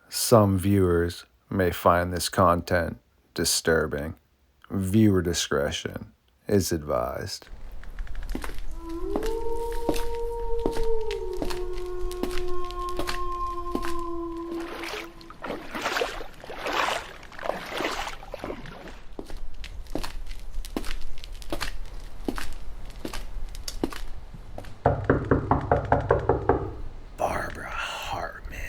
Some viewers may find this content disturbing. Viewer discretion is advised. Barbara Hartman.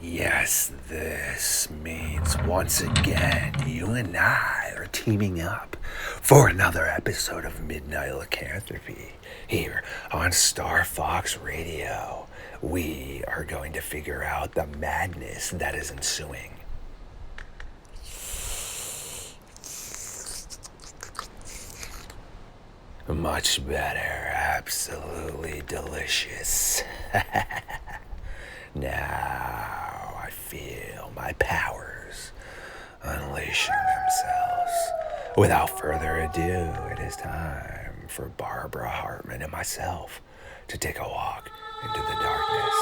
Yes, this means once again you and I are teaming up for another episode of Midnight Lycanthropy here on StarFox Radio. We are going to figure out the madness that is ensuing. Much better, absolutely delicious. Now I feel my powers unleashing themselves. Without further ado, it is time for Barbara Hartman and myself to take a walk into the darkness.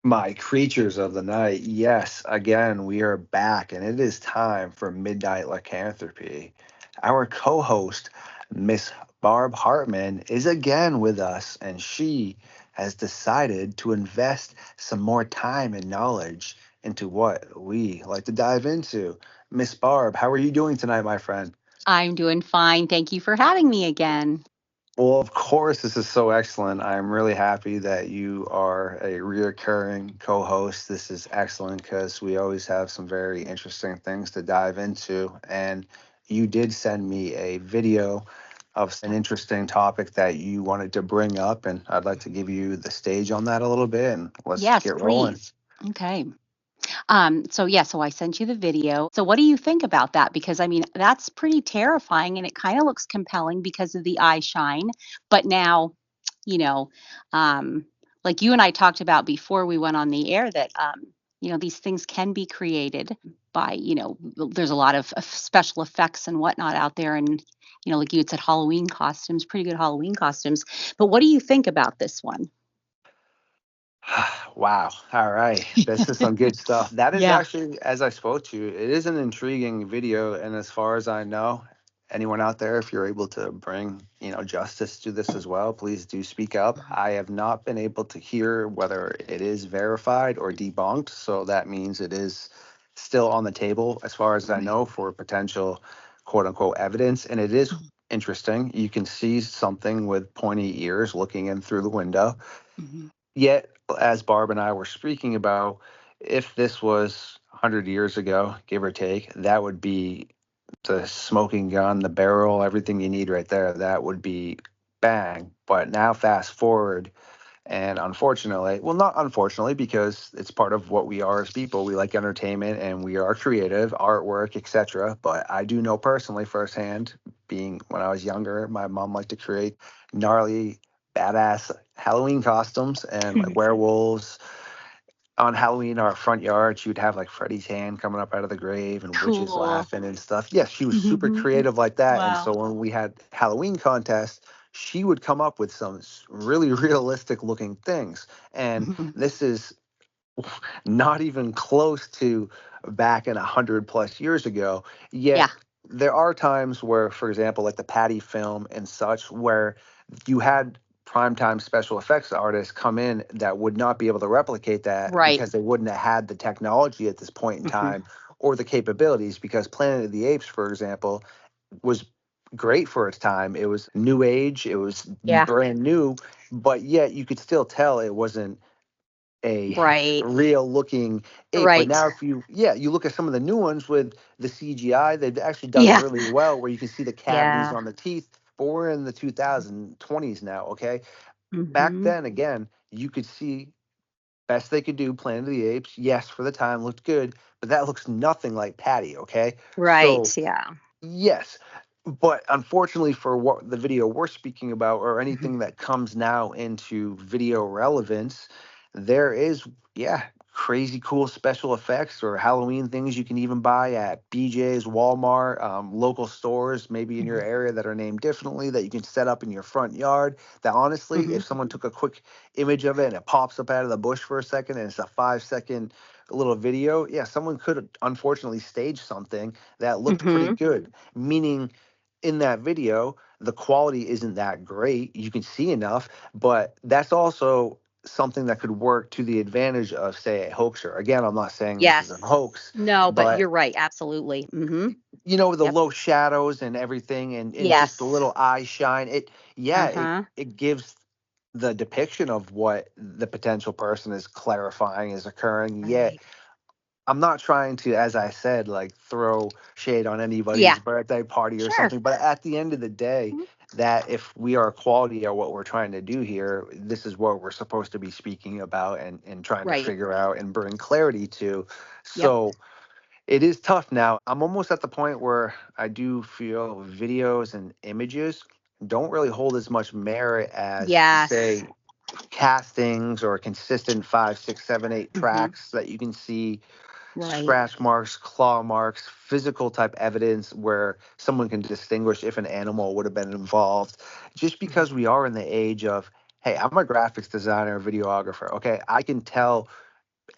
My creatures of the night, yes, again, we are back, and it is time for Midnight Lycanthropy. Our co host, Miss Barb Hartman, is again with us, and she has decided to invest some more time and knowledge into what we like to dive into. Miss Barb, how are you doing tonight, my friend? I'm doing fine. Thank you for having me again. Well, of course, this is so excellent. I'm really happy that you are a reoccurring co host. This is excellent because we always have some very interesting things to dive into. And you did send me a video of an interesting topic that you wanted to bring up. And I'd like to give you the stage on that a little bit and let's Yes, get rolling. please. Okay. So I sent you the video. So what do you think about that? Because I mean, that's pretty terrifying and it kind of looks compelling because of the eye shine. But now, you know, um, like you and I talked about before we went on the air that these things can be created by, there's a lot of special effects and whatnot out there. And, like you had said, Halloween costumes, pretty good Halloween costumes. But what do you think about this one? Wow. All right. This is some good stuff. That is Yeah. actually, as I spoke to you, it is an intriguing video. And as far as I know, anyone out there, if you're able to bring, justice to this as well, please do speak up. I have not been able to hear whether it is verified or debunked. So that means it is still on the table, as far as I know, for potential quote unquote evidence. And it is interesting. You can see something with pointy ears looking in through the window. Mhm. Yet, as Barb and I were speaking about, if this was 100 years ago, give or take, that would be the smoking gun, the barrel, everything you need right there. That would be bang. But now, fast forward, and unfortunately, well, not unfortunately, because it's part of what we are as people. We like entertainment and we are creative, artwork, etc. But I do know personally firsthand, being when I was younger, my mom liked to create gnarly, badass Halloween costumes and like werewolves. On Halloween, our front yard, she would have like Freddy's hand coming up out of the grave and witches Cool. laughing and stuff. Yes, she was super Mhm. creative like that. And so Wow. when we had Halloween contests, she would come up with some really realistic looking things. And Mhm. this is not even close to back in 100 plus years ago. Yeah. Yet there are times where, for example, like the Patty film and such, where you had primetime special effects artists come in that would not be able to replicate that Right. because they wouldn't have had the technology at this point in Mhm. time or the capabilities, because Planet of the Apes, for example, was great for its time. It was new age, it was Yeah. brand new, but yet you could still tell it wasn't a Right. real looking ape. But Right. now if you look at some of the new ones with the CGI, they've actually done it Yeah. really well where you can see the cavities Yeah. on the teeth. But we're in the 2020s now, okay? Back Mhm. then, again, you could see best they could do Planet of the Apes. Yes, for the time looked good, but that looks nothing like Patty, okay? Right. So Yeah. yes, but unfortunately for what the video we're speaking about, or Mhm. anything that comes now into video relevance, there is, yeah, crazy cool special effects or Halloween things you can even buy at BJ's, Walmart, local stores, maybe in your Mhm. area that are named differently, that you can set up in your front yard. That honestly, Mhm. if someone took a quick image of it and it pops up out of the bush for a second and it's a 5 second little video, yeah, someone could unfortunately stage something that looked pretty Mhm. good, meaning in that video the quality isn't that great, you can see enough, but that's also something that could work to the advantage of, say, a hoaxer. Again, I'm not saying this is a Yes. hoax, No, but but you're right. Absolutely. Mhm. the Yep. low shadows and everything, and just the Yes. little eye shine, it Uh-huh. it gives the depiction of what the potential person is clarifying is occurring. Yet Right. I'm not trying to, as I said, like throw shade on anybody's Yeah. birthday party or Sure. something. But at the end of the day, Mhm. that if we are quality at what we're trying to do here, this is what we're supposed to be speaking about and trying to Right. figure out and bring clarity to. Yep. So it is tough now. I'm almost at the point where I do feel videos and images don't really hold as much merit as, Yes. say, castings or consistent 5, 6, 7, 8 Mhm. tracks that you can see, Right. scratch marks, claw marks, physical type evidence where someone can distinguish if an animal would have been involved. Just Mhm. because we are in the age of, hey, I'm a graphics designer, videographer. Okay, I can tell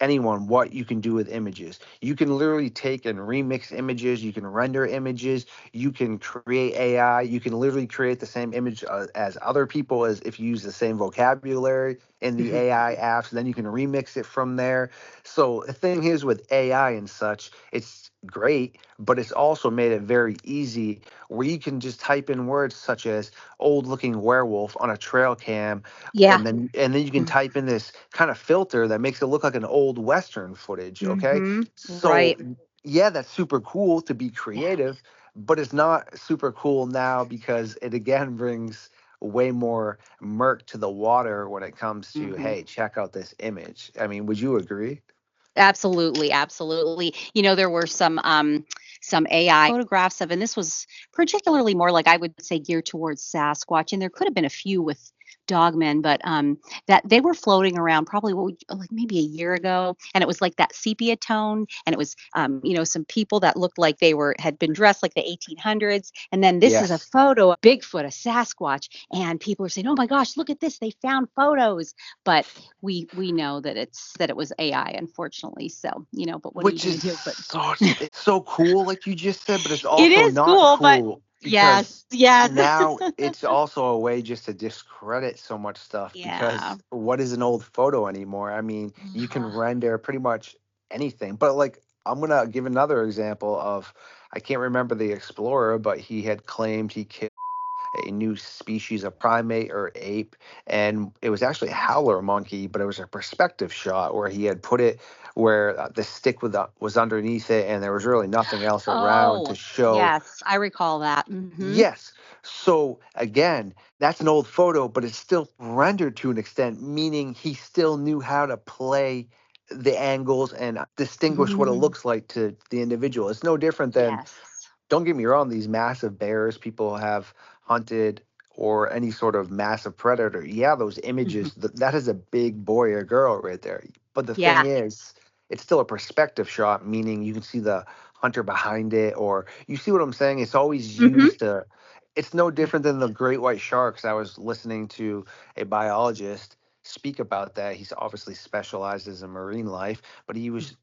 anyone what you can do with images. You can literally take and remix images, you can render images, you can create AI, you can literally create the same image as other people as if you use the same vocabulary in the Mhm. AI apps, then you can remix it from there. So the thing is with AI and such, it's great, but it's also made it very easy where you can just type in words such as old looking werewolf on a trail cam, Yeah. and then you can Mm. type in this kind of filter that makes it look like an old western footage, okay? Mhm. So Right. yeah, that's super cool to be Yeah. creative, but it's not super cool now because it again brings way more murk to the water when it comes to, Mhm. hey, check out this image. I mean, would you agree? Absolutely, absolutely. There were some AI photographs of, and this was particularly more like I would say geared towards Sasquatch, and there could have been a few with Dogman, but that they were floating around probably like maybe a year ago, and it was like that sepia tone, and it was some people that looked like they had been dressed like the 1800s, and then this is a Yes. photo of Bigfoot, a Sasquatch, and people are saying, "Oh my gosh, look at this! They found photos," but we know that it was AI, unfortunately. So, but what are you Which going is to do? But it's so cool, like you just said, but it's it also is not cool, but cool because yes, yes. now it's also a way just to discredit so much stuff, Yeah. because what is an old photo anymore? I mean, you can Uh-huh. render pretty much anything. But like, I'm gonna give another example of, I can't remember the explorer, but he had claimed he killed a new species of primate or ape, and it was actually a howler monkey, but it was a perspective shot where he had put it where the stick was underneath it, and there was really nothing else around to Oh, show. yes, I recall that. Mhm. Yes. So again, that's an old photo, but it's still rendered to an extent, meaning he still knew how to play the angles and distinguish what it Mhm. looks like to the individual. It's no different than, Yes. don't get me wrong, these massive bears people have hunted, or any sort of massive predator. Yeah, those Mhm. images, that is a big boy or girl right there. But the thing Yeah. is, it's still a perspective shot, meaning you can see the hunter behind it, or you see what I'm saying? It's always Mhm. used to, it's no Yeah. different than the great white sharks. I was listening to a biologist speak about that. He's obviously specializes in marine life, but he was,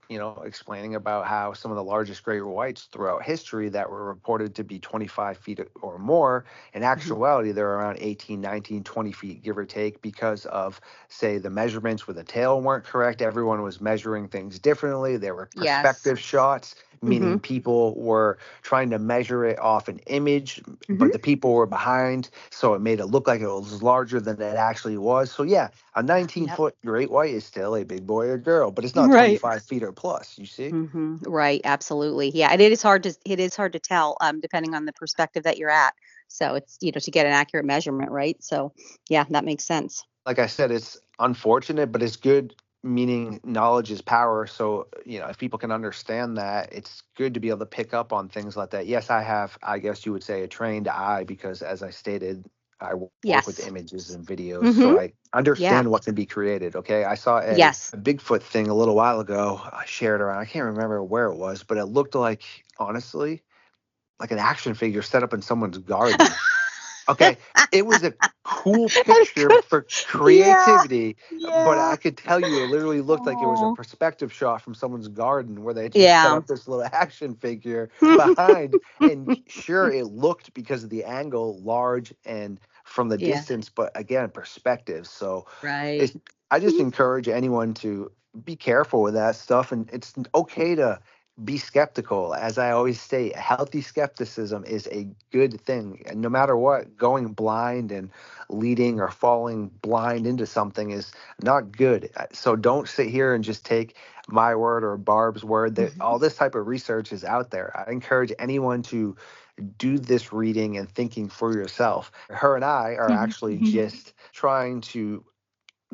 explaining about how some of the largest great whites throughout history that were reported to be 25 feet or more, in Mhm. actuality, they're around 18, 19, 20 feet, give or take, because of, say, the measurements with the tail weren't correct. Everyone was measuring things differently. There were Yes. perspective shots, Mm-hmm. meaning people were trying to measure it off an image, Mm-hmm. but the people were behind, so it made it look like it was larger than it actually was. So yeah, a 19 Yep. foot great white is still a big boy or girl, but it's not Right. 25 feet or plus. You see? Mm-hmm. Right. Absolutely. Yeah. And it is hard to tell, depending on the perspective that you're at. So it's, to get an accurate measurement, right? So yeah, that makes sense. Like I said, it's unfortunate, but it's good, meaning knowledge is power. So, if people can understand that, it's good to be able to pick up on things like that. Yes, I have, I guess you would say, a trained eye because, as I stated, I work with Yes. images and videos. So Mm-hmm. I Yeah. understand what can be created. Okay. I saw Yes. a Bigfoot thing a little while ago. I shared around, I can't remember where it was, but it looked like, honestly, like an action figure set up in someone's garden. Okay, it was a cool That's picture good. for Yeah. creativity, but Yeah. I could tell you it literally looked like it was a Oh. perspective shot from someone's garden where they just set Yeah. up this little action figure behind. And sure, it looked, because of the angle, large and from the Yeah. distance, but again, perspective. So Right. it's, I just encourage anyone to be careful with that stuff, and it's okay to be skeptical. As I always say, healthy skepticism is a good thing. And no matter what, going blind and leading or falling blind into something is not good. So don't sit here and just take my word or Barb's word. That Mhm. all this type of research is out there. I encourage anyone to do this reading and thinking for yourself. Her and I are actually Mhm. just trying to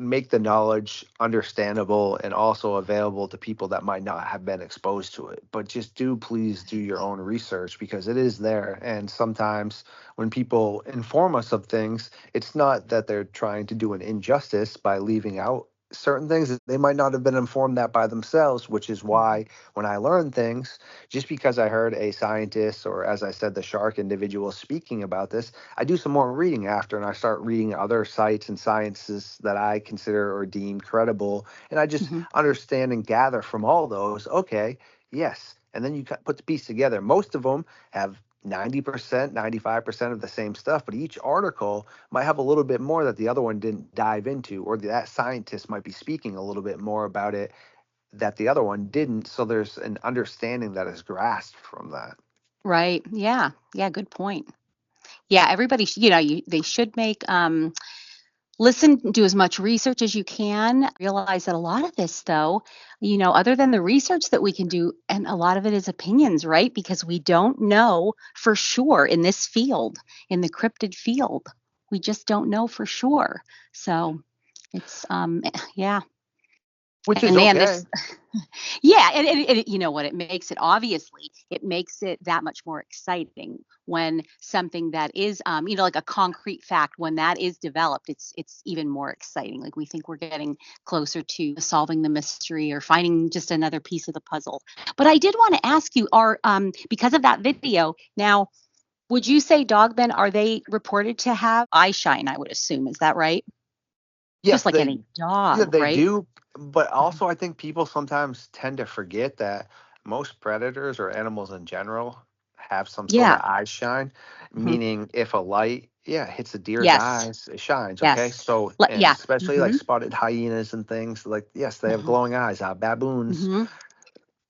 make the knowledge understandable and also available to people that might not have been exposed to it. But just please do your own research, because it is there. And sometimes when people inform us of things, it's not that they're trying to do an injustice by leaving out certain things. They might not have been informed that by themselves, which is Mhm. why when I learn things, just because I heard a scientist, or as I said, the shark individual speaking about this, I do some more reading after, and I start reading other sites and sciences that I consider or deem credible. And I just Mhm. understand and gather from all those, okay, yes. And then you put the piece together. Most of them have 90%, 95% of the same stuff, but each article might have a little bit more that the other one didn't dive into, or that scientist might be speaking a little bit more about it that the other one didn't. So there's an understanding that is grasped from that. Right. Yeah. Yeah. Good point. Yeah. Everybody, they should listen, do as much research as you can. Realize that a lot of this, though, other than the research that we can do, and a lot of it is opinions, right? Because we don't know for sure in this field, in the cryptid field. We just don't know for sure. So it's, yeah. Which And is man, okay. this yeah, and you know what? It makes it that much more exciting when something that is, like a concrete fact, when that is developed, it's even more exciting. Like we think we're getting closer to solving the mystery or finding just another piece of the puzzle. But I did want to ask you, because of that video, now, would you say dogmen, are they reported to have eye shine? I would assume, is that right? Just Yes, like they any yeah, dog, they right? do, but Mhm. also I think people sometimes tend to forget that most predators or animals in general have some sort of Yeah. eye shine, Mhm. meaning if a light, hits a deer's Yes. eyes, it shines, okay? Yes. So, and Yeah. especially like Mhm. spotted hyenas and things, like, yes, they have Mhm. glowing eyes. Baboons, Mhm.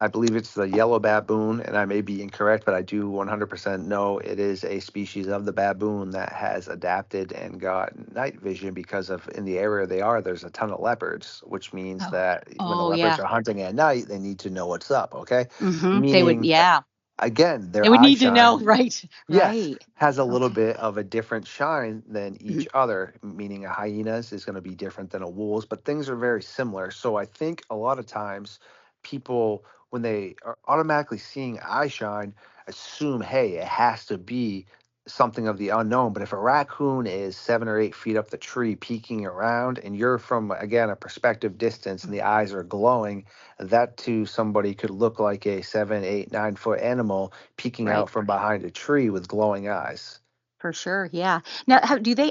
I believe it's the yellow baboon, and I may be incorrect, but I do 100% know it is a species of the baboon that has adapted and got night vision because of, in the area they are, there's a ton of leopards, which means Oh. that when the Oh, leopards yeah. are hunting at night, they need to know what's up, okay? Mhm. They would, Meaning, yeah. again, They their would eye need to know, shine, right. yes, Right. has a little Okay. bit of a different shine than Mhm. each other, meaning a hyena's is going to be different than a wolf's, but things are very similar. So I think a lot of times people, when they are automatically seeing eye shine, assume, hey, it has to be something of the unknown. But if a raccoon is 7 or 8 feet up the tree peeking around, and you're from, again, a perspective distance, and the eyes are glowing, that to somebody could look like a 7, 8, 9 foot animal peeking Right. out from behind a tree with glowing eyes. For sure. Yeah. Now,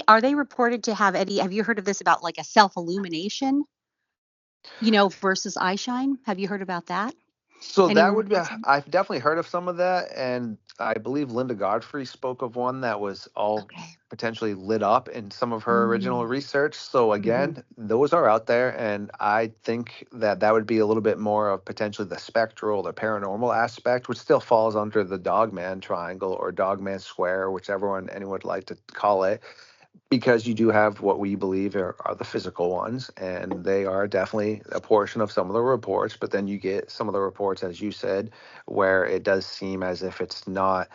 are they reported to have any, have you heard of this about like a self-illumination, versus eye shine? Have you heard about that? So Any that would be, reports on? I've definitely heard of some of that, and I believe Linda Godfrey spoke of one that was all Okay. potentially lit up in some of her original Mm. research. So Mhm. again, those are out there, and I think that that would be a little bit more of potentially the spectral, the paranormal aspect, which still falls under the Dogman triangle or Dogman square, whichever one anyone would like to call it, because you do have what we believe are the physical ones, and they are definitely a portion of some of the reports. But then you get some of the reports, as you said, where it does seem as if it's not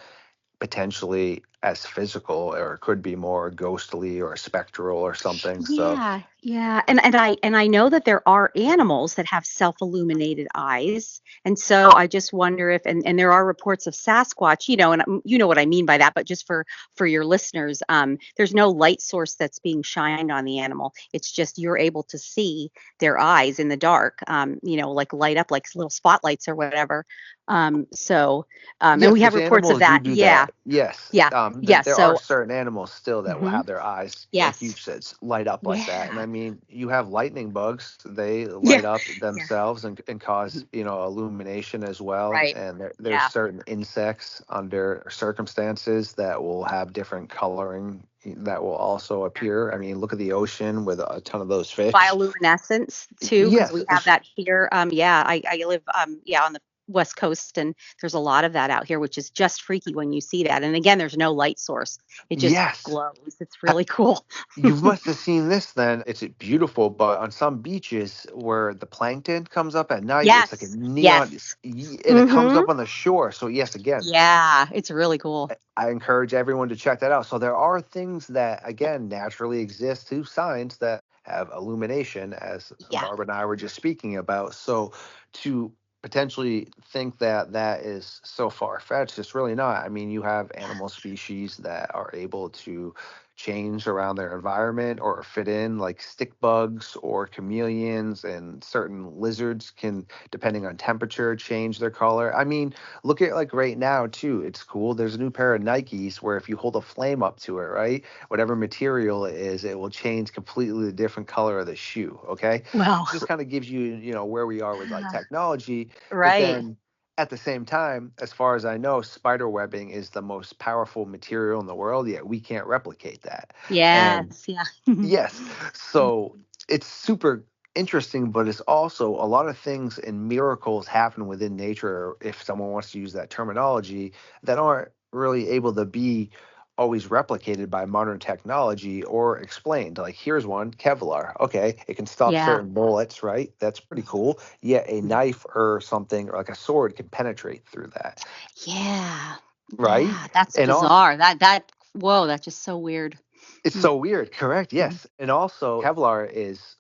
potentially as physical, or it could be more ghostly or spectral or something. So Yeah, yeah. And I know that there are animals that have self-illuminated eyes. And so I just wonder if and there are reports of Sasquatch, and you know what I mean by that, but just for your listeners, there's no light source that's being shined on the animal. It's just you're able to see their eyes in the dark, like light up like little spotlights or whatever. And yes, we have which reports of animals do that. do Yeah. that. Yes, Yeah. Yeah. there are So, certain animals still that will mhm. have their eyes, like you Yes. said, light up like that. And Yeah. I mean, you have lightning bugs; they Yeah. light up Yeah. themselves and cause Mhm. illumination as well. Right. And there's Yeah. certain insects under circumstances that will have different coloring that will also Yeah. appear. I mean, look at the ocean with a ton of those fish. Bioluminescence too, because Yes, we have that here. Yeah, I live on the West Coast, and there's a lot of that out here, which is just freaky when you see that. And again, there's no light source. It just yes. glows. It's really cool. You must have seen this then. It's beautiful, but on some beaches where the plankton comes up at night, it's like a Yes. neon, Yes. and it comes Mhm. up on the shore. So yes, again, Yeah, it's really cool. I encourage everyone to check that out. So there are things that again naturally exist through signs that have illumination, as Yeah. Barbara and I were just speaking about. So to potentially think that that is so far fetched, it's really not. I mean, you have animal species that are able to change around their environment or fit in, like stick bugs or chameleons, and certain lizards can, depending on temperature, change their color. I mean, look at like right now too. It's cool. There's a new pair of Nikes where if you hold a flame up to it, right, whatever material it is, it will change completely the different color of the shoe. Okay, Well, so just kind of gives you, where we are with like ah, technology. But right. then at the same time, as far as I know, spider webbing is the most powerful material in the world. Yet we can't replicate that. And Yes. Yeah. yes. So it's super interesting, but it's also a lot of things and miracles happen within nature, if someone wants to use that terminology, that aren't really able to be always replicated by modern technology or explained. Like here's one, Kevlar. Okay, it can stop Yeah. certain bullets, right? That's pretty cool. Yet a knife or something or like a sword can penetrate through that, Yeah. right? Yeah. That's And also bizarre. Whoa, that's just so weird. it's Mm. so weird, correct? Mhm. Yes. And also, Kevlar is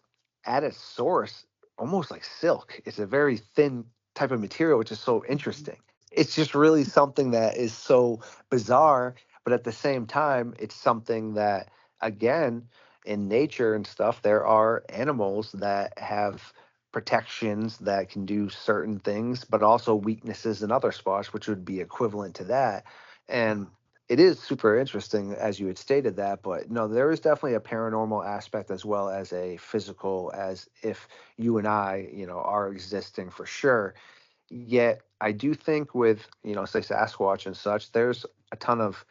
at its source almost like silk. It's a very thin type of material, which is so Mhm. interesting. It's just really something that is so bizarre, but at the same time, it's something that, again, in nature and stuff, there are animals that have protections that can do certain things, but also weaknesses in other spots, which would be equivalent to that. And it is super interesting, as you had stated that, but no, there is definitely a paranormal aspect as well as a physical, as if you and I, are existing for sure. Yet I do think with, say Sasquatch and such, there's a ton of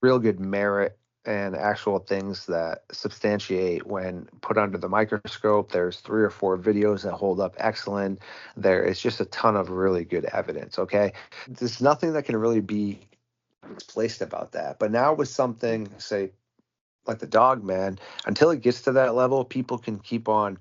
real good merit and actual things that substantiate when put under the microscope. There's 3 or 4 videos that hold up excellent. There is just a ton of really good evidence. Okay. There's nothing that can really be placed about that. But now with something, say, like the dog man, until it gets to that level, people can keep on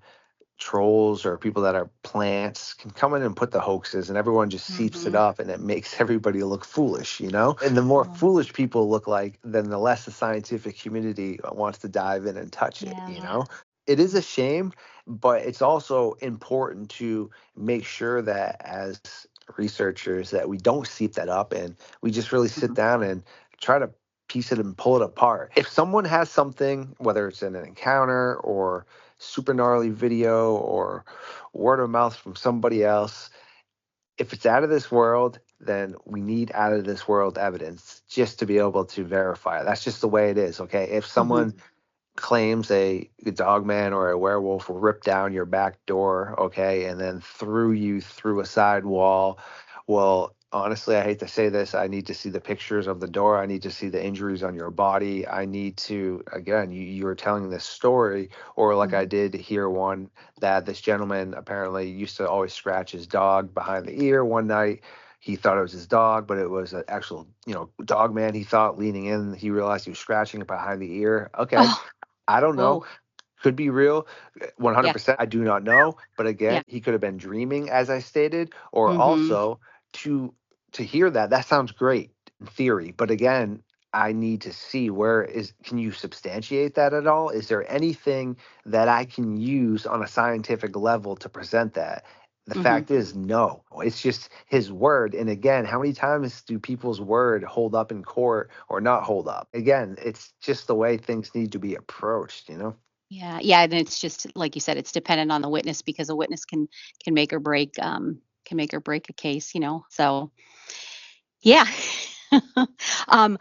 trolls or people that are plants can come in and put the hoaxes and everyone just seeps it Mhm. up and it makes everybody look foolish. And the more Yeah. foolish people look like, then the less the scientific community wants to dive in and touch it, you Yeah. know? It is a shame, but it's also important to make sure that as researchers that we don't seep that up and we just really sit Mhm. down and try to piece it and pull it apart. If someone has something, whether it's in an encounter or super gnarly video or word of mouth from somebody else, if it's out of this world, then we need out of this world evidence just to be able to verify it. That's just the way it is. Okay. If Mhm. someone claims a dogman or a werewolf will rip down your back door, okay, and then threw you through a side wall, well, honestly, I hate to say this, I need to see the pictures of the door. I need to see the injuries on your body. I need to, again, you were telling this story, or like I Mhm. did hear one that this gentleman apparently used to always scratch his dog behind the ear. One night, he thought it was his dog, but it was an actual, Dogman. He thought leaning in, he realized he was scratching it behind the ear. Okay. Oh, I don't know. whoa. Could be real. Yeah. 100%. I do not know. But Yeah. again, he could have been dreaming, as I stated, or Mhm. also to hear that. That sounds great in theory. But again, I need to see can you substantiate that at all? Is there anything that I can use on a scientific level to present that? The Mhm. fact is, no. It's just his word. And again, how many times do people's word hold up in court or not hold up? Again, it's just the way things need to be approached. Yeah. Yeah, and it's just like you said, it's dependent on the witness because a witness can make or break a case, So, yeah. um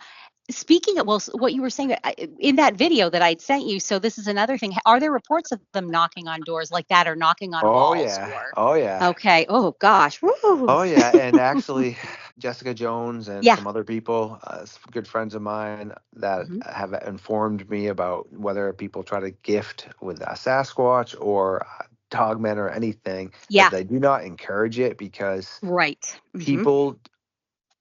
Speaking of, well, what you were saying in that video that I'd sent you, so this is another thing. Are there reports of them knocking on doors like that or knocking on Oh walls yeah. or Oh yeah. okay. Oh gosh. Woo. Oh yeah. And actually, Jessica Jones and Yeah. some other people, some good friends of mine that Mhm. have informed me about whether people try to gift with a Sasquatch or Dogmen or anything, that Yeah. they do not encourage it because Right. Mhm. people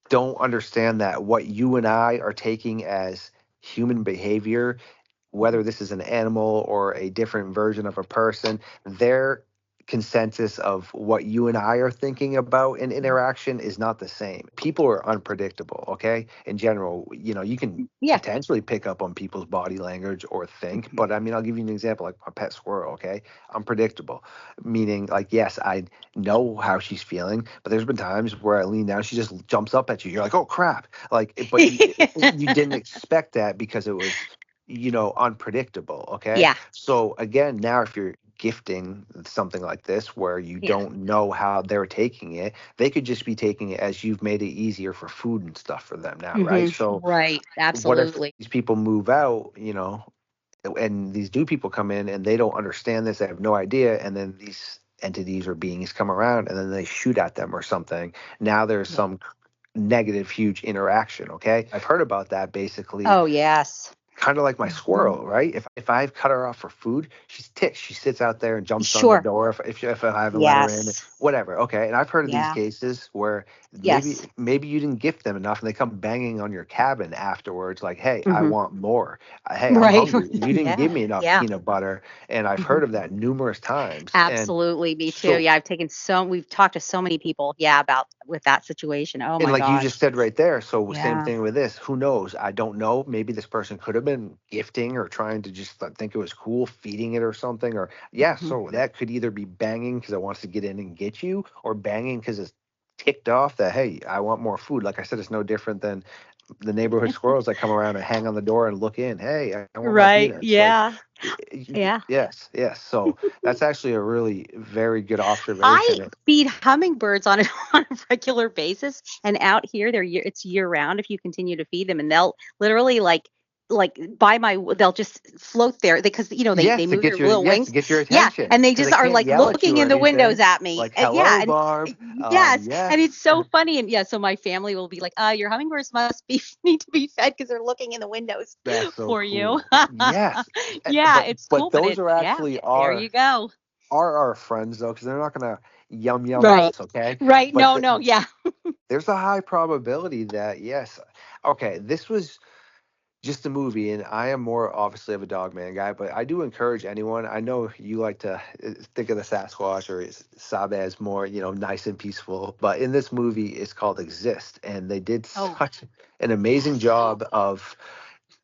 don't understand that what you and I are taking as human behavior, Mhm. whether this is an animal or a different version of a person, their consensus of what you and I are thinking about in Mhm. interaction is not the same. People are unpredictable, okay? In general, you can Yeah. potentially pick up on people's body language or think, Mhm. but I mean, I'll give you an example like my pet squirrel, okay? Unpredictable, meaning like, yes, I know how she's feeling, but there's been times where I lean down, she just jumps up at you. You're like, oh crap. Like, but you didn't expect that because it was unpredictable. Okay. Yeah. So again, now if you're gifting something like this where you Yeah. don't know how they're taking it, they could just be taking it as you've made it easier for food and stuff for them now, right? Mhm. So Right. what if Absolutely. these people move out, and these new people come in and they don't understand this, they have no idea, and then these entities or beings come around and then they shoot at them or something. Now there's Yeah. some negative, huge interaction. Okay. I've heard about that basically Oh, yes. kind of like my Mhm. squirrel, right? If I've cut her off for food, she's ticked. She sits out there and jumps on the Sure. door if I haven't let her in, Yes. whatever. Okay, and I've heard of these Yeah. cases where Yes. maybe you didn't gift them enough, and they come banging on your cabin afterwards, like, "Hey, I Mhm. want more. Hey, I'm Right. hungry. You didn't give Yeah. me enough Yeah. peanut butter." And I've Mhm. heard of that numerous times. And Absolutely, me too. so Yeah, we've talked to so many people, yeah, about with that situation. Oh And my like you just gosh. said right there, so same Yeah. thing with this. Who knows? I don't know. Maybe this person could have been gifting or trying to just think it was cool, feeding it or something. Or yeah, Mhm. so that could either be banging because it wants to get in and get you, or banging because it's ticked off that hey, I want more food. Like I said, it's no different than the neighborhood squirrels that come around and hang on the door and look in. Hey, I want my Right. peanuts. Like, Yeah. Yeah. yes, yes. So that's actually a really very good I observation. feed hummingbirds on a on a regular basis, and out here it's year round if you continue to feed them, and they'll literally they'll just float there because they move their little Yes, to wings. get your Yeah, attention and they because just they are can't like yell at you looking or in the windows anything. at me. Like, Yeah, hello, and Barb. yes, Yes, and it's so funny. And yeah, so my family will be like, your hummingbirds must be need to be fed because they're looking in the windows that's so for you." cool. Yes, Yeah, but it's cool, but those it are yeah, actually there you go. our friends though, because they're not gonna yum Right. us, okay? Right. But No, no, yeah. there's a high probability that yes, okay, this was just a movie, and I am more obviously of a dog man guy, but I do encourage anyone. I know you like to think of the Sasquatch or Sabe as more, nice and peaceful, but in this movie, it's called Exist, and they did Oh, such an amazing yes. job of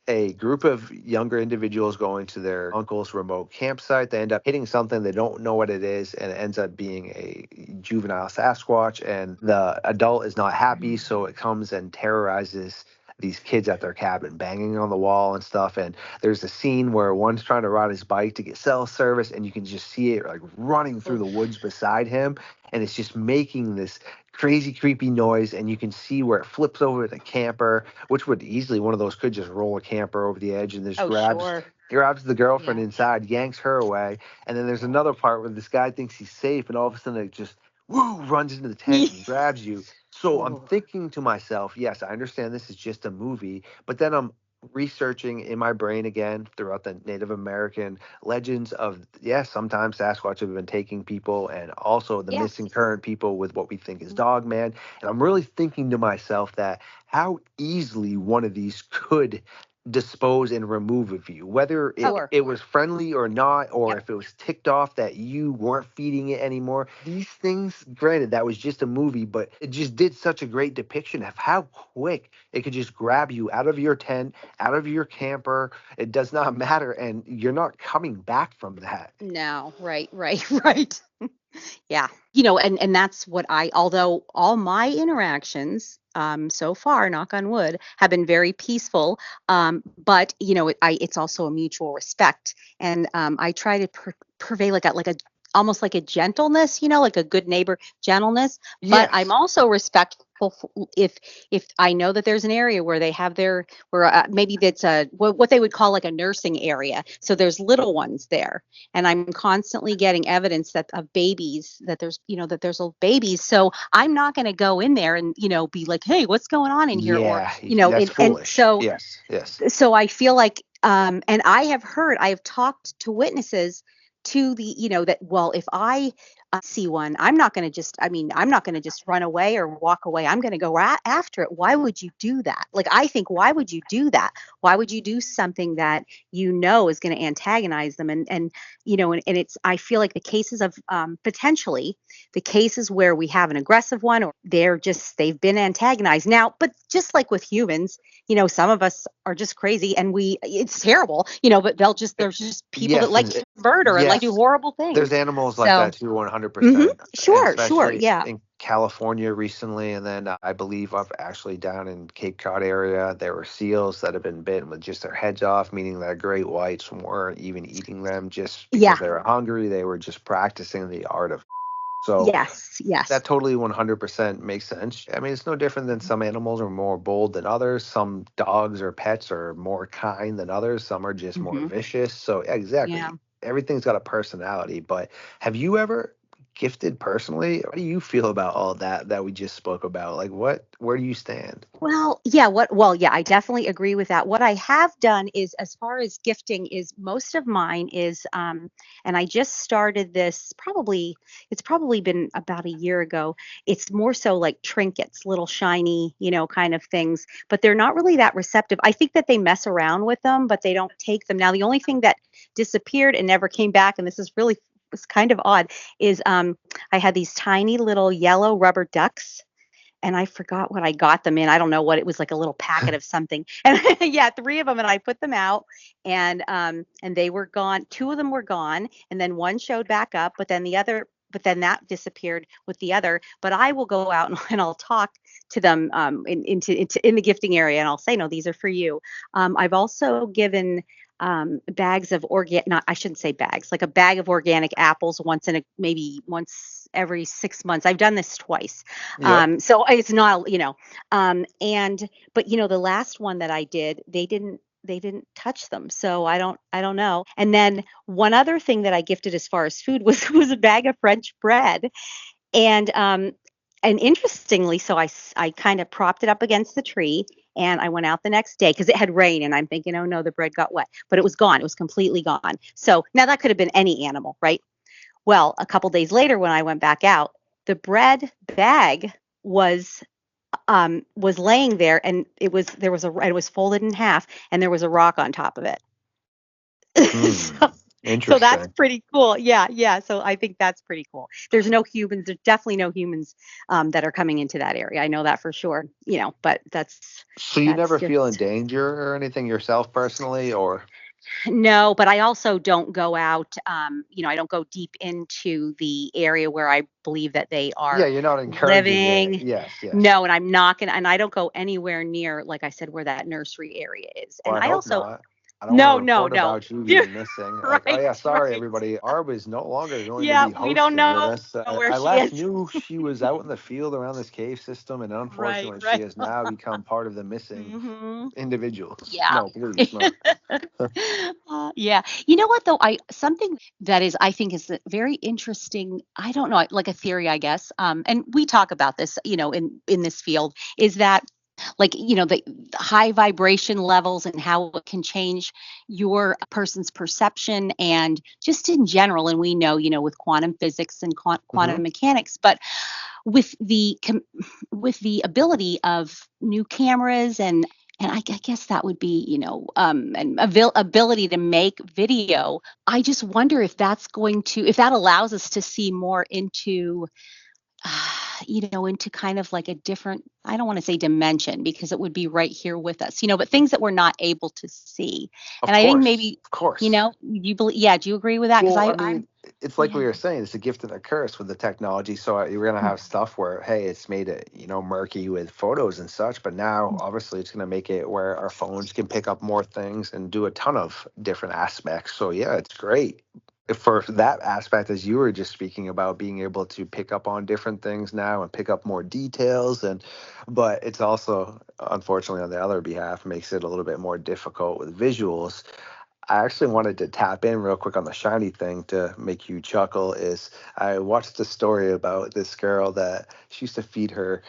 a group of younger individuals going to their uncle's remote campsite. They end up hitting something, they don't know what it is, and it ends up being a juvenile Sasquatch. And the adult is not happy, Mhm. so it comes and terrorizes these kids at their cabin, banging on the wall and stuff. And there's a scene where one's trying to ride his bike to get cell service, and you can just see it like running through the Oof. woods beside him. And it's just making this crazy, creepy noise. And you can see where it flips over the camper, which would easily one of those could just roll a camper over the edge and just Oh, grabs sure. grabs the girlfriend Yeah. inside, yanks her away, and then there's another part where this guy thinks he's safe, and all of a sudden it just woo, runs into the tent and grabs you. So I'm Oh, thinking to myself, yes, I understand this is just a movie, but then I'm researching in my brain again throughout the Native American legends of, yes, sometimes Sasquatch have been taking people, and also the yes. missing current people with what we think is Dogman. And I'm really thinking to myself that how easily one of these could dispose and remove of you, whether Sure. it was friendly or not, or Yep. if it was ticked off that you weren't feeding it anymore. These things, granted, that was just a movie, but it just did such a great depiction of how quick it could just grab you out of your tent, out of your camper. It does not matter, and you're not coming back from that. No, right, right, right. Yeah. And that's what although all my interactions so far, knock on wood, have been very peaceful, but it's also a mutual respect, and I try to purvey like a almost like a gentleness, like a good neighbor gentleness, but I'm Yes. also respectful if I know that there's an area where they have where maybe that's what they would call like a nursing area, so there's little ones there, and I'm constantly getting evidence of babies, that there's babies. So I'm not going to go in there and be like, hey, what's going on in here, or Yeah, that's and foolish. so Yes, yes. I feel like, and I have talked to witnesses to that, well, if I see one, I'm not going to just run away or walk away. I'm going to go after it. Why would you do that? Like, I think, why would you do that? Why would you do something that is going to antagonize them? And it's, I feel like the cases of, potentially the cases where we have an aggressive one, or they've been antagonized now, but just like with humans, some of us are just crazy, and it's terrible, but there's just people that Yes, like and to murder and like do yes, horrible there's things. animals like So, that too, mhm, 100%, and sure, sure. especially Yeah. in California recently, and then I believe I've actually down in Cape Cod area, there were seals that have been bitten with just their heads off, meaning that great whites weren't even eating them just Yeah. because they were hungry. They were just practicing the art of. So Yes. Yes. that totally 100% makes sense. I mean, it's no different than some animals are more bold than others. Some dogs or pets are more kind than others. Some are just more Hmm. vicious. So, yeah, Yeah. exactly. Everything's got a personality. But have you ever gifted personally? How do you feel about all that we just spoke about? Like, where do you stand? Well, yeah, yeah, I definitely agree with that. What I have done is, as far as gifting, is most of mine is, and I just started this it's probably been about a year ago. It's more so like trinkets, little shiny, kind of things, but they're not really that receptive. I think that they mess around with them, but they don't take them. Now, the only thing that disappeared and never came back, and this is really, was kind of odd, is I had these tiny little yellow rubber ducks, and I forgot what I got them in. I don't know what it was, like a little packet of something. And yeah, three of them, and I put them out, and they were gone. Two of them were gone, and then one showed back up, but then that disappeared with the other. But I will go out and I'll talk to them, in the gifting area, and I'll say, no, these are for you. I've also given bags of not, I shouldn't say bags, like a bag of organic apples maybe once every 6 months. I've done this twice. Yep. So it's not, but the last one that I did, they didn't touch them. So I don't know. And then one other thing that I gifted as far as food was a bag of French bread. And interestingly, so I kind of propped it up against the tree, and I went out the next day because it had rained, and I'm thinking, oh no, the bread got wet, but it was gone. It was completely gone. So now that could have been any animal, right? Well, a couple days later, when I went back out, the bread bag was laying there, and it was folded in half, and there was a rock on top of it. Hmm. so, so that's Interesting. pretty cool. Yeah, yeah. So I think that's pretty cool. There's no humans. There's definitely no humans that are coming into that area. I know that for sure. But So you that's never feel in just danger or anything yourself personally, or? no. But I also don't go out. I don't go deep into the area where I believe that they Yeah, are you're not encouraging it. living. Yes, yes. No, and I'm not gonna, and I don't go anywhere near, like I said, where that nursery area is. Well, And I I hope also not. I don't want to No, no, report no. about you being missing. Like, oh Right, yeah, sorry right. everybody. Arb is no longer going to Yeah, be we don't hosting with know us. where I she last is. knew she was out in the field around this cave system, and Right, unfortunately, she right. has now become part of the missing Hmm. individuals. Yeah. No, please, no. Yeah. You know what though? I something that is I think is very interesting. I don't know, like a theory, I guess. And we talk about this, in this field, is that like the high vibration levels and how it can change your person's perception and just in general. And we know, with quantum physics and Hmm. quantum mechanics, but with with the ability of new cameras and I guess that would be, an ability to make video. I just wonder if if that allows us to see more into, into kind of like a different, I don't want to say dimension because it would be right here with us, but things that we're not able to see. Of And I think course, maybe, of course. you believe, yeah, do you agree with that? Because Well, I I'm, mean, it's like yeah. we were saying, it's a gift and a curse with the technology. So you're gonna have stuff where, hey, it's made it, murky with photos and such. But now, obviously, it's gonna make it where our phones can pick up more things and do a ton of different aspects. So yeah, it's great for that aspect, as you were just speaking about, being able to pick up on different things now and pick up more details. But it's also, unfortunately, on the other behalf, makes it a little bit more difficult with visuals. I actually wanted to tap in real quick on the shiny thing to make you chuckle. Is I watched a story about this girl that she used to feed her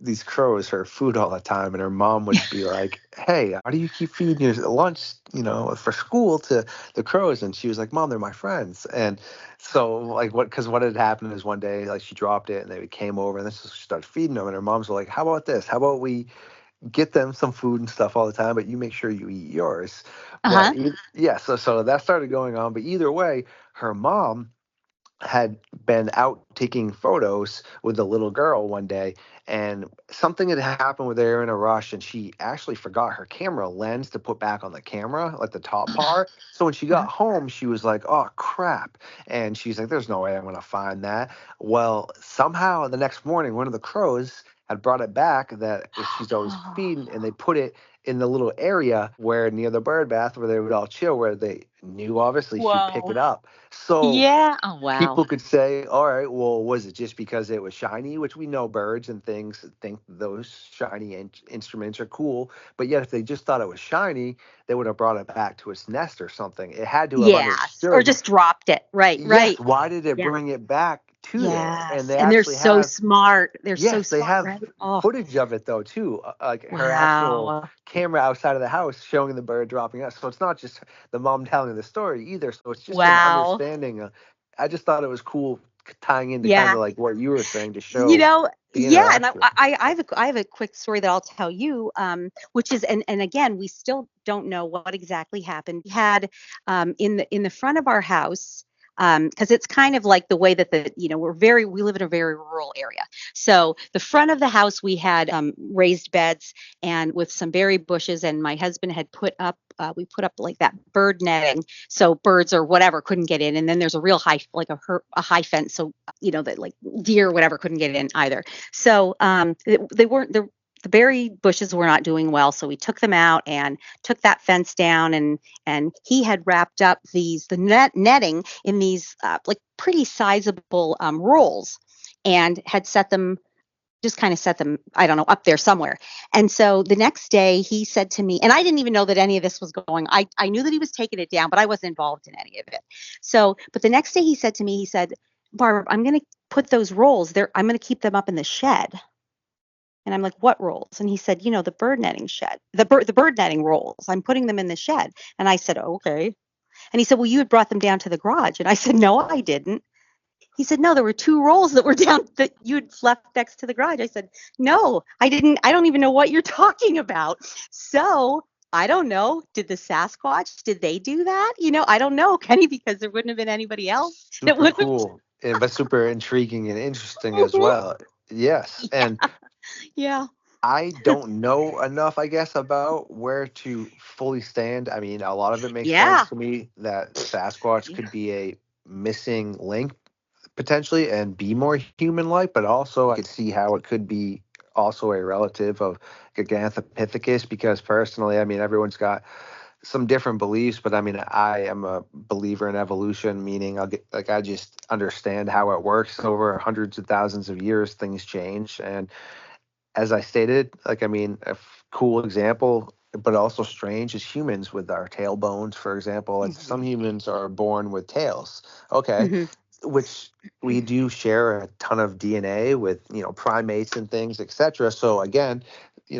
these crows her food all the time, and her mom would be like, "Hey, why do you keep feeding your lunch, for school to the crows?" And she was like, "Mom, they're my friends." And so, like, because what had happened is one day, like, she dropped it, and they came over, and then she started feeding them, and her mom's like, "How about this? How about we get them some food and stuff all the time, but you make sure you eat yours." Uh-huh. Yeah, so that started going on. But either way, her mom had been out taking photos with the little girl one day, and something had happened where they were in a rush, and she actually forgot her camera lens to put back on the camera, like the top part. So when she got Uh-huh. home, she was like, "Oh crap." And she's like, "There's no way I'm gonna find that." Well, somehow the next morning, one of the crows had brought it back that she's always feeding, and they put it in the little area where near the bird bath where they would all chill, where they knew obviously she'd pick Whoa. it up. So Yeah. Oh, wow. people could say, all right, well, was it just because it was shiny? Which we know birds and things think those shiny instruments are cool. But yet, if they just thought it was shiny, they would have brought it back to its nest or something. It had to have Yes. Or understood, just dropped it. Right, yes, right. why did it Yeah. bring it back to there? And Yes. they And they're actually so have, smart. They're so yes, they smart, have right? Oh, footage of it though too, like her actual wow. camera outside of the house showing the bird dropping out. So it's not just the mom telling the story either. So it's just an Wow. understanding. I just thought it was cool tying into kind Yeah. of like what you were saying to show the Yeah, and interaction. I have a quick story that I'll tell you, which is, and again, we still don't know what exactly happened. We had, in the front of our house, because it's kind of like the way that we live in a very rural area. So the front of the house, we had raised beds and with some berry bushes, and my husband had we put up like that bird netting, so birds or whatever couldn't get in. And then there's a real high, like a high fence, so that like deer, whatever, couldn't get in either. So they weren't the berry bushes were not doing well, so we took them out and took that fence down, and he had wrapped up the netting in these like pretty sizable rolls, and had set them, I don't know, up there somewhere. And so the next day he said to me, and I didn't even know that any of this was going. I knew that he was taking it down, but I wasn't involved in any of it. So, but the next day he said to me, he said, "Barb, I'm going to put those rolls there. I'm going to keep them up in the shed." And I'm like, "What rolls?" And he said, "The bird netting shed, the bird netting rolls. I'm putting them in the shed." And I said, "Okay." And he said, "Well, you had brought them down to the garage." And I said, "No, I didn't." He said, "No, there were two rolls that were down that you'd left next to the garage." I said, "No, I didn't. I don't even know what you're talking about." So I don't know. Did the Sasquatch, did they do that? I don't know, Kenny, because there wouldn't have been anybody else that Super would have. cool, but super intriguing and interesting as well. Yes, Yeah. and Yeah. I don't know enough, I guess, about where to fully stand. I mean, a lot of it makes sense Yeah. to me that Sasquatch could be a missing link potentially and be more human-like, but also I could see how it could be also a relative of Gigantopithecus because personally, I mean, everyone's got some different beliefs, but I mean, I am a believer in evolution, meaning I just understand how it works over hundreds of thousands of years. Things change, and as I stated, like, I mean, cool example, but also strange is humans with our tailbones, for example. Like, some humans are born with tails. Okay, Hmm. which we do share a ton of DNA with, primates and things, etc. So again,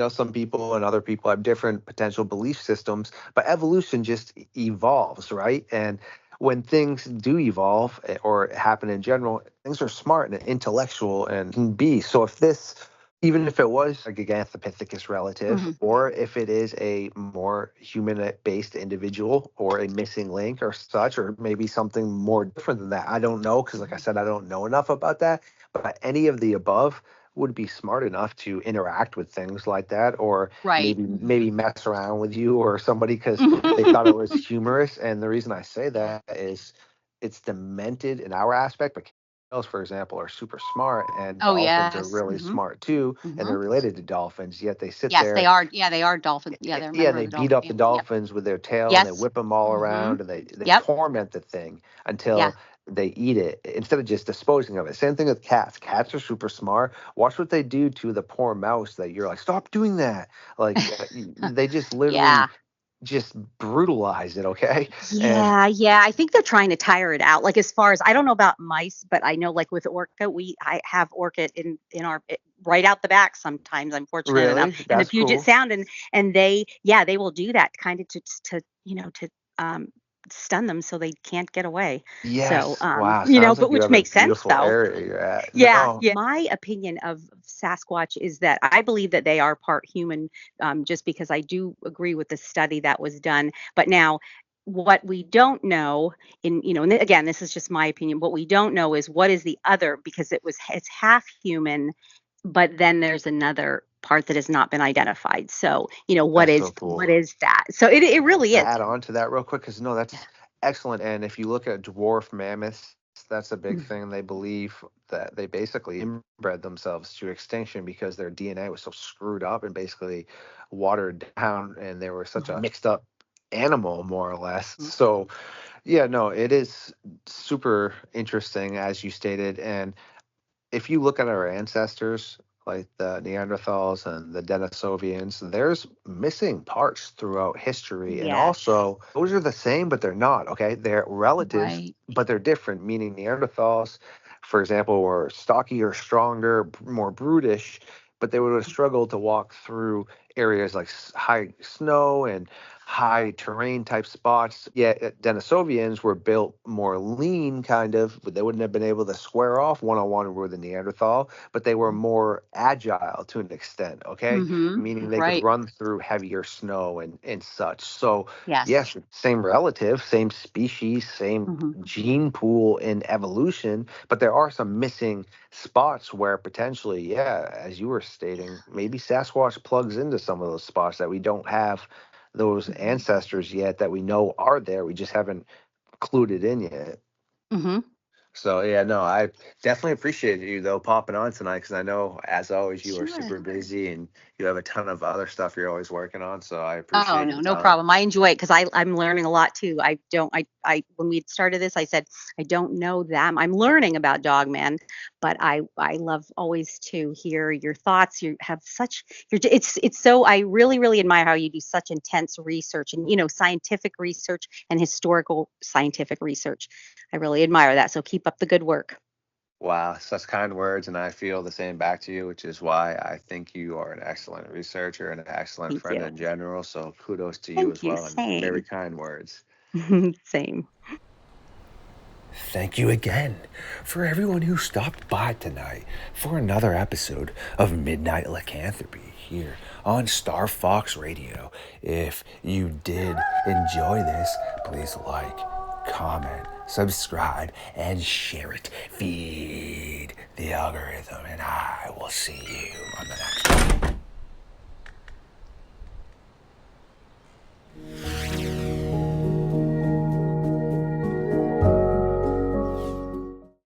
some people and other people have different potential belief systems, but evolution just evolves, right? And when things do evolve, or happen in general, things are smart and intellectual and can be. So if this, even if it was a Gigantopithecus relative, Hmm. or if it is a more human-based individual or a missing link or such, or maybe something more different than that, I don't know, because like I said, I don't know enough about that. But any of the above would be smart enough to interact with things like that, or Right. maybe mess around with you or somebody because they thought it was humorous. And the reason I say that is it's demented in our aspect, but whales, for example, are super smart, and Oh, dolphins are yes. really smart too, and Hmm. they're related to dolphins. Yet they sit Yes, they there, are. Yeah, they are dolphins. Yeah, they're a yeah, member and of they the beat dolphin up the family. Yep. dolphins with their tail, and they Yes. whip them all Hmm. around, and they Yep. torment the thing Yeah. until they eat it instead of just disposing of it. Same thing with cats. Cats are super smart. Watch what they do to the poor mouse that you're like, stop doing that. Like, they just Yeah. literally just brutalize it. Okay, and Yeah, yeah. I think they're trying to tire it out. Like, as far as I don't know about mice, but I know, like with orca, I have orca in our right out the back sometimes. I'm fortunate enough, really, and the that's Puget cool. Sound, and they will do that kind of to um stun them so they can't get away. So Yes. Wow. Sounds but like you which have a makes sense beautiful though. area you're at. Yeah, No, yeah. My opinion of Sasquatch is that I believe that they are part human, just because I do agree with the study that was done. But now, what we don't know, and again, this is just my opinion. What we don't know is what is the other, because it's half human, but then there's another part that has not been identified. So, that's so cool. what is that? So it really To is. add on to that real quick, because no, Yeah. that's excellent. And if you look at dwarf mammoths, that's a big Mhm. thing. They believe that they basically inbred themselves to extinction because their DNA was so screwed up and basically watered down, and they were such a Mhm. mixed up animal, more or less. Mhm. So, yeah, no, it is super interesting, as you stated. And if you look at our ancestors, like the Neanderthals and the Denisovians, there's missing parts throughout history. And Yes. also, those are the same, but they're not. Okay. They're relatives, Right. but they're different, meaning Neanderthals, for example, were stockier, stronger, more brutish, but they would have struggled to walk through areas like high snow and high terrain type spots. Yet Denisovians were built more lean, kind of, but they wouldn't have been able to square off one on one with a Neanderthal, but they were more agile to an extent, okay? Mhm. Meaning they could Right. run through heavier snow and such. So, Yes. yes, same relative, same species, same Mhm. gene pool in evolution, but there are some missing spots where potentially, yeah, as you were stating, maybe Sasquatch plugs into some of those spots that we don't have those Mhm. ancestors yet that we know are there. We just haven't clued it in yet. Mhm. So yeah, no, I definitely appreciate you though popping on tonight, because I know, as always, you are Sure. super busy and you have a ton of other stuff you're always working on. So I Oh, appreciate no, your no time. problem. I enjoy it because I'm learning a lot too. I don't I when we started this, I said I don't know them. I'm learning about Dogman, but I love always to hear your thoughts. You have such it's so I really admire how you do such intense research and scientific research and historical scientific research. I really admire that. So keep up the good work. Wow, such kind words, and I feel the same back to you, which is why I think you are an excellent researcher and an excellent Thank friend you. in general. So kudos to you Thank as you. well, and very Same. kind words. Same. Thank you again for everyone who stopped by tonight for another episode of Midnight Lycanthropy here on Star Fox Radio. If you did enjoy this, please like, comment, subscribe, and share it. Feed the algorithm, and I will see